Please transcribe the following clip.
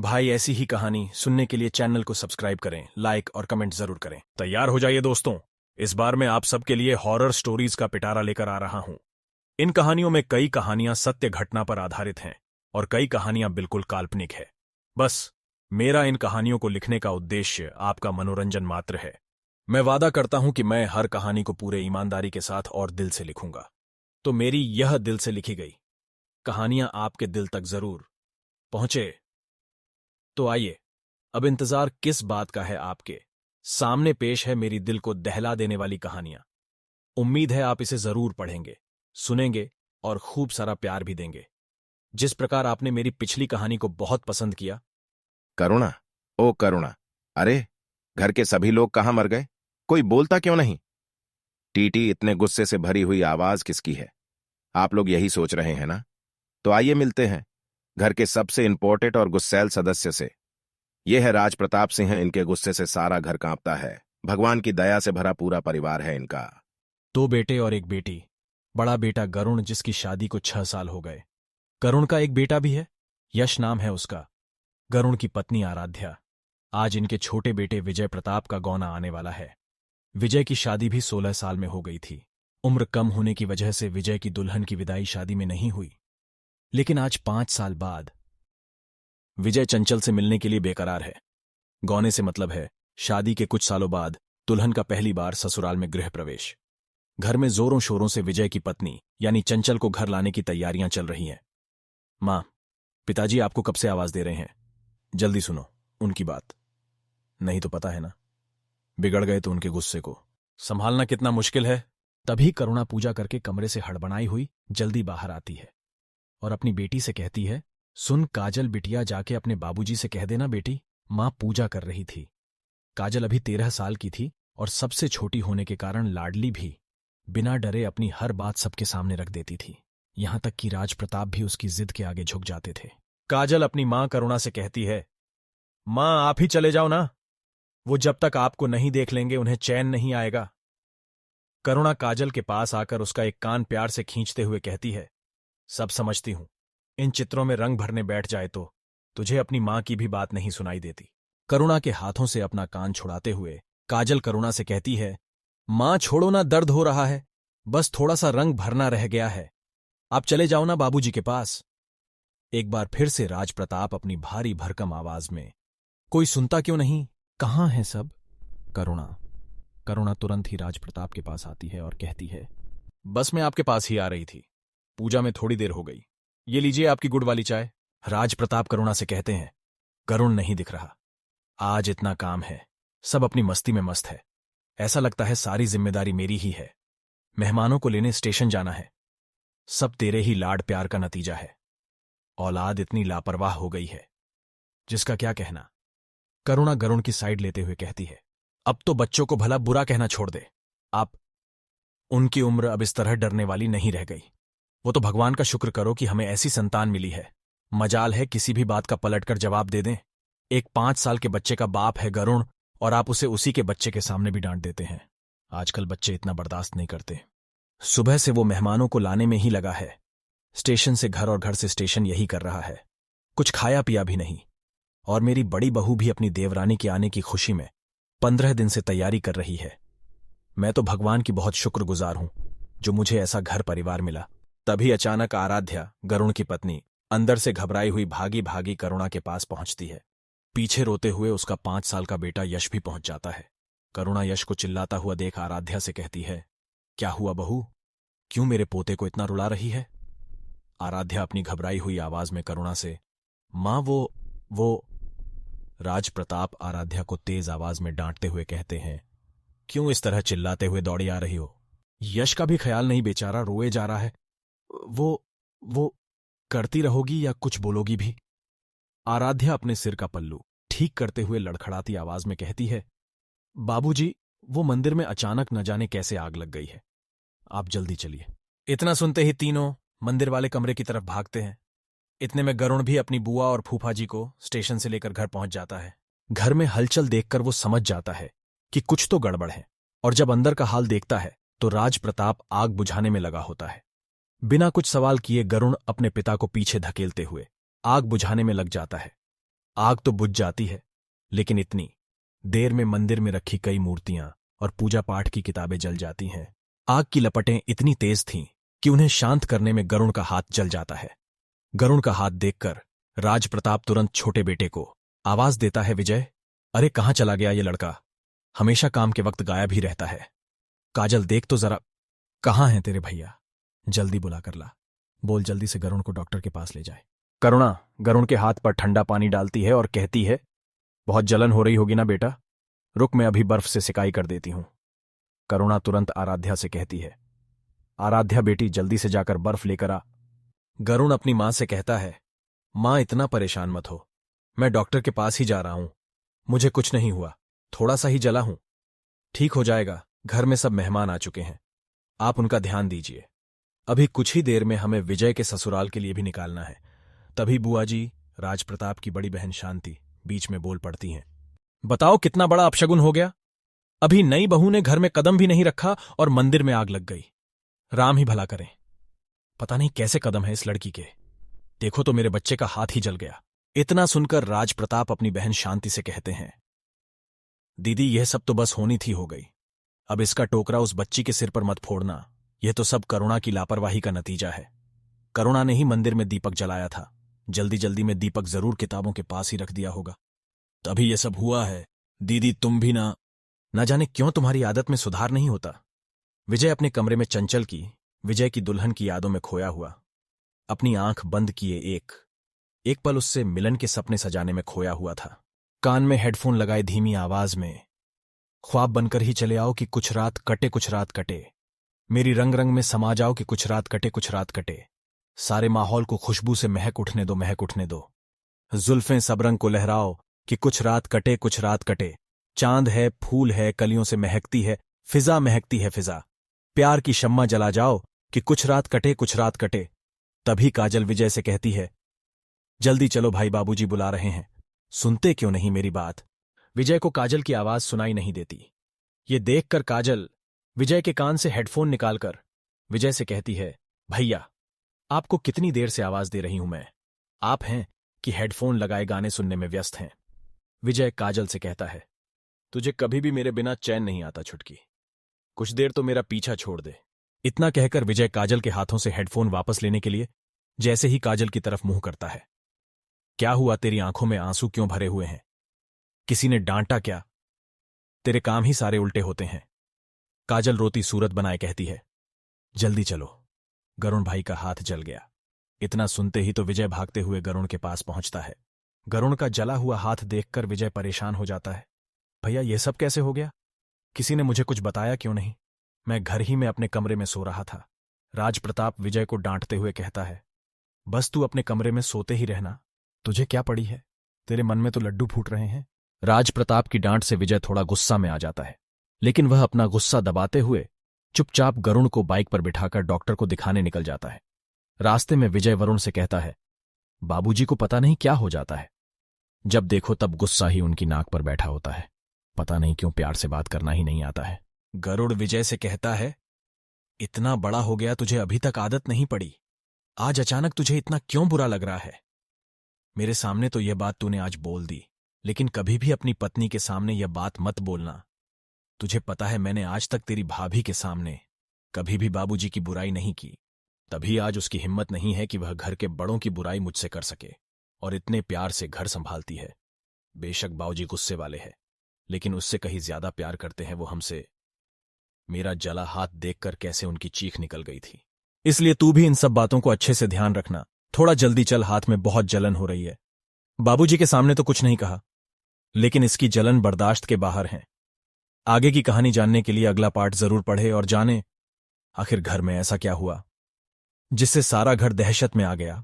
भाई ऐसी ही कहानी सुनने के लिए चैनल को सब्सक्राइब करें, लाइक और कमेंट जरूर करें। तैयार हो जाइए दोस्तों, इस बार मैं आप सबके लिए हॉरर स्टोरीज का पिटारा लेकर आ रहा हूं। इन कहानियों में कई कहानियां सत्य घटना पर आधारित हैं और कई कहानियां बिल्कुल काल्पनिक है। बस मेरा इन कहानियों को लिखने का उद्देश्य आपका मनोरंजन मात्र है। मैं वादा करता हूं कि मैं हर कहानी को पूरे ईमानदारी के साथ और दिल से लिखूंगा। तो मेरी यह दिल से लिखी गई कहानियां आपके दिल तक जरूर पहुंचे। तो आइए, अब इंतजार किस बात का है, आपके सामने पेश है मेरी दिल को दहला देने वाली कहानियां। उम्मीद है आप इसे जरूर पढ़ेंगे, सुनेंगे और खूब सारा प्यार भी देंगे, जिस प्रकार आपने मेरी पिछली कहानी को बहुत पसंद किया। करुणा, ओ करुणा, अरे घर के सभी लोग कहाँ मर गए? कोई बोलता क्यों नहीं? टीटी, इतने गुस्से से भरी हुई आवाज किसकी है? आप लोग यही सोच रहे हैं ना? तो आइए मिलते हैं घर के सबसे इंपॉर्टेंट और गुस्सैल सदस्य से। यह है राज प्रताप सिंह। इनके गुस्से से सारा घर कांपता है। भगवान की दया से भरा पूरा परिवार है इनका। 2 बेटे और 1 बेटी। बड़ा बेटा गरुण, जिसकी शादी को 6 साल हो गए। गरुण का एक बेटा भी है, यश नाम है उसका। गरुण की पत्नी आराध्या। आज इनके छोटे बेटे विजय प्रताप का गौना आने वाला है। विजय की शादी भी 16 साल में हो गई थी। उम्र कम होने की वजह से विजय की दुल्हन की विदाई शादी में नहीं हुई, लेकिन आज 5 साल बाद विजय चंचल से मिलने के लिए बेकरार है। गौने से मतलब है शादी के कुछ सालों बाद दुल्हन का पहली बार ससुराल में गृह प्रवेश। घर में जोरों शोरों से विजय की पत्नी यानी चंचल को घर लाने की तैयारियां चल रही हैं। मां, पिताजी आपको कब से आवाज दे रहे हैं, जल्दी सुनो उनकी बात। नहीं तो पता है ना, बिगड़ गए तो उनके गुस्से को संभालना कितना मुश्किल है। तभी करुणा पूजा करके कमरे से हड़बड़ाई हुई जल्दी बाहर आती है और अपनी बेटी से कहती है, सुन काजल बिटिया, जाके अपने बाबूजी से कह देना बेटी। मां पूजा कर रही थी। काजल अभी 13 साल की थी और सबसे छोटी होने के कारण लाडली भी। बिना डरे अपनी हर बात सबके सामने रख देती थी, यहां तक कि राज प्रताप भी उसकी जिद के आगे झुक जाते थे। काजल अपनी मां करुणा से कहती है, मां आप ही चले जाओ ना, वो जब तक आपको नहीं देख लेंगे उन्हें चैन नहीं आएगा। करुणा काजल के पास आकर उसका एक कान प्यार से खींचते हुए कहती है, सब समझती हूं, इन चित्रों में रंग भरने बैठ जाए तो तुझे अपनी मां की भी बात नहीं सुनाई देती। करुणा के हाथों से अपना कान छुड़ाते हुए काजल करुणा से कहती है, मां छोड़ो ना, दर्द हो रहा है, बस थोड़ा सा रंग भरना रह गया है, आप चले जाओ ना बाबूजी के पास। एक बार फिर से राज प्रताप अपनी भारी भरकम आवाज में, कोई सुनता क्यों नहीं, कहां है सब? करुणा तुरंत ही राज प्रताप के पास आती है और कहती है, बस मैं आपके पास ही आ रही थी, पूजा में थोड़ी देर हो गई, ये लीजिए आपकी गुड़ वाली चाय। राज प्रताप करुणा से कहते हैं, करुण नहीं दिख रहा, आज इतना काम है, सब अपनी मस्ती में मस्त है, ऐसा लगता है सारी जिम्मेदारी मेरी ही है। मेहमानों को लेने स्टेशन जाना है, सब तेरे ही लाड प्यार का नतीजा है। औलाद इतनी लापरवाह हो गई है, जिसका क्या कहना। करुणा गरुण की साइड लेते हुए कहती है, अब तो बच्चों को भला बुरा कहना छोड़ दे आप, उनकी उम्र अब इस तरह डरने वाली नहीं रह गई। वो तो भगवान का शुक्र करो कि हमें ऐसी संतान मिली है। मजाल है किसी भी बात का पलटकर जवाब दे दें। एक 5 साल के बच्चे का बाप है गरुण, और आप उसे उसी के बच्चे के सामने भी डांट देते हैं। आजकल बच्चे इतना बर्दाश्त नहीं करते। सुबह से वो मेहमानों को लाने में ही लगा है, स्टेशन से घर और घर से स्टेशन यही कर रहा है, कुछ खाया पिया भी नहीं। और मेरी बड़ी बहू भी अपनी देवरानी के आने की खुशी में 15 दिन से तैयारी कर रही है। मैं तो भगवान की बहुत शुक्रगुजार हूं जो मुझे ऐसा घर परिवार मिला। तभी अचानक आराध्या, गरुण की पत्नी, अंदर से घबराई हुई भागी भागी करुणा के पास पहुंचती है। पीछे रोते हुए उसका 5 साल का बेटा यश भी पहुंच जाता है। करुणा यश को चिल्लाता हुआ देख आराध्या से कहती है, क्या हुआ बहू, क्यों मेरे पोते को इतना रुला रही है? आराध्या अपनी घबराई हुई आवाज में करुणा से, मां वो राज प्रताप आराध्या को तेज आवाज में डांटते हुए कहते हैं, क्यों इस तरह चिल्लाते हुए दौड़ी आ रही हो? यश का भी ख्याल नहीं, बेचारा रोए जा रहा है। वो करती रहोगी या कुछ बोलोगी भी? आराध्या अपने सिर का पल्लू ठीक करते हुए लड़खड़ाती आवाज में कहती है, बाबूजी, वो मंदिर में अचानक न जाने कैसे आग लग गई है, आप जल्दी चलिए। इतना सुनते ही तीनों मंदिर वाले कमरे की तरफ भागते हैं। इतने में गरुण भी अपनी बुआ और फूफा जी को स्टेशन से लेकर घर पहुंच जाता है। घर में हलचल देखकर वो समझ जाता है कि कुछ तो गड़बड़ है, और जब अंदर का हाल देखता है तो राज प्रताप आग बुझाने में लगा होता है। बिना कुछ सवाल किए गरुण अपने पिता को पीछे धकेलते हुए आग बुझाने में लग जाता है। आग तो बुझ जाती है, लेकिन इतनी देर में मंदिर में रखी कई मूर्तियां और पूजा पाठ की किताबें जल जाती हैं। आग की लपटें इतनी तेज थीं कि उन्हें शांत करने में गरुण का हाथ जल जाता है। गरुण का हाथ देखकर राज प्रताप तुरंत छोटे बेटे को आवाज देता है, विजय, अरे कहाँ चला गया ये लड़का? हमेशा काम के वक्त गायब ही रहता है। काजल देख तो जरा, कहाँ हैं तेरे भैया? जल्दी बुला कर ला। बोल जल्दी से गरुण को डॉक्टर के पास ले जाए। करुणा गरुण के हाथ पर ठंडा पानी डालती है और कहती है, बहुत जलन हो रही होगी ना बेटा, रुक मैं अभी बर्फ से सिकाई कर देती हूं। करुणा तुरंत आराध्या से कहती है, आराध्या बेटी जल्दी से जाकर बर्फ लेकर आ। गरुण अपनी मां से कहता है, मां इतना परेशान मत हो, मैं डॉक्टर के पास ही जा रहा हूं, मुझे कुछ नहीं हुआ, थोड़ा सा ही जला हूं, ठीक हो जाएगा। घर में सब मेहमान आ चुके हैं, आप उनका ध्यान दीजिए। अभी कुछ ही देर में हमें विजय के ससुराल के लिए भी निकालना है। तभी बुआ जी, राजप्रताप की बड़ी बहन शांति बीच में बोल पड़ती हैं, बताओ कितना बड़ा अपशगुन हो गया। अभी नई बहू ने घर में कदम भी नहीं रखा और मंदिर में आग लग गई। राम ही भला करें, पता नहीं कैसे कदम है इस लड़की के, देखो तो मेरे बच्चे का हाथ ही जल गया। इतना सुनकर राजप्रताप अपनी बहन शांति से कहते हैं, दीदी यह सब तो बस होनी थी हो गई, अब इसका टोकरा उस बच्ची के सिर पर मत फोड़ना, यह तो सब करुणा की लापरवाही का नतीजा है। करुणा ने ही मंदिर में दीपक जलाया था, जल्दी जल्दी में दीपक जरूर किताबों के पास ही रख दिया होगा, तभी यह सब हुआ है। दीदी तुम भी ना जाने क्यों तुम्हारी आदत में सुधार नहीं होता। विजय अपने कमरे में चंचल की, विजय की दुल्हन की यादों में खोया हुआ, अपनी आंख बंद किए एक पल उससे मिलन के सपने सजाने में खोया हुआ था। कान में हेडफोन लगाए धीमी आवाज में, ख्वाब बनकर ही चले आओ कि कुछ रात कटे कुछ रात कटे, मेरी रंग रंग में समा जाओ कि कुछ रात कटे कुछ रात कटे, सारे माहौल को खुशबू से महक उठने दो महक उठने दो, जुल्फें सब रंग को लहराओ कि कुछ रात कटे कुछ रात कटे, चांद है फूल है कलियों से महकती है फिजा, प्यार की शम्मा जला जाओ कि कुछ रात कटे कुछ रात कटे। तभी काजल विजय से कहती है, जल्दी चलो भाई बाबूजी बुला रहे हैं, सुनते क्यों नहीं मेरी बात। विजय को काजल की आवाज सुनाई नहीं देती। ये देखकर काजल विजय के कान से हेडफोन निकालकर विजय से कहती है, भैया आपको कितनी देर से आवाज दे रही हूं मैं, आप हैं कि हेडफोन लगाए गाने सुनने में व्यस्त हैं। विजय काजल से कहता है, तुझे कभी भी मेरे बिना चैन नहीं आता छुटकी, कुछ देर तो मेरा पीछा छोड़ दे। इतना कहकर विजय काजल के हाथों से हेडफोन वापस लेने के लिए जैसे ही काजल की तरफ मुंह करता है, क्या हुआ तेरी आंखों में आंसू क्यों भरे हुए हैं, किसी ने डांटा क्या, तेरे काम ही सारे उल्टे होते हैं। काजल रोती सूरत बनाए कहती है, जल्दी चलो, गरुण भाई का हाथ जल गया। इतना सुनते ही तो विजय भागते हुए गरुण के पास पहुंचता है। गरुण का जला हुआ हाथ देखकर विजय परेशान हो जाता है, भैया ये सब कैसे हो गया, किसी ने मुझे कुछ बताया क्यों नहीं, मैं घर ही में अपने कमरे में सो रहा था। राजप्रताप विजय को डांटते हुए कहता है, बस तू अपने कमरे में सोते ही रहना, तुझे क्या पड़ी है, तेरे मन में तो लड्डू फूट रहे हैं। राजप्रताप की डांट से विजय थोड़ा गुस्सा में आ जाता है, लेकिन वह अपना गुस्सा दबाते हुए चुपचाप गरुण को बाइक पर बिठाकर डॉक्टर को दिखाने निकल जाता है। रास्ते में विजय वरुण से कहता है, बाबूजी को पता नहीं क्या हो जाता है, जब देखो तब गुस्सा ही उनकी नाक पर बैठा होता है, पता नहीं क्यों प्यार से बात करना ही नहीं आता है। गरुड़ विजय से कहता है, इतना बड़ा हो गया तुझे अभी तक आदत नहीं पड़ी, आज अचानक तुझे इतना क्यों बुरा लग रहा है। मेरे सामने तो यह बात तूने आज बोल दी, लेकिन कभी भी अपनी पत्नी के सामने यह बात मत बोलना। तुझे पता है मैंने आज तक तेरी भाभी के सामने कभी भी बाबूजी की बुराई नहीं की, तभी आज उसकी हिम्मत नहीं है कि वह घर के बड़ों की बुराई मुझसे कर सके, और इतने प्यार से घर संभालती है। बेशक बाबूजी गुस्से वाले हैं, लेकिन उससे कहीं ज्यादा प्यार करते हैं वो हमसे। मेरा जला हाथ देखकर कैसे उनकी चीख निकल गई थी। इसलिए तू भी इन सब बातों को अच्छे से ध्यान रखना, थोड़ा जल्दी चल, हाथ में बहुत जलन हो रही है। बाबूजी के सामने तो कुछ नहीं कहा, लेकिन इसकी जलन बर्दाश्त के बाहर है। आगे की कहानी जानने के लिए अगला पार्ट जरूर पढ़े और जाने आखिर घर में ऐसा क्या हुआ जिससे सारा घर दहशत में आ गया।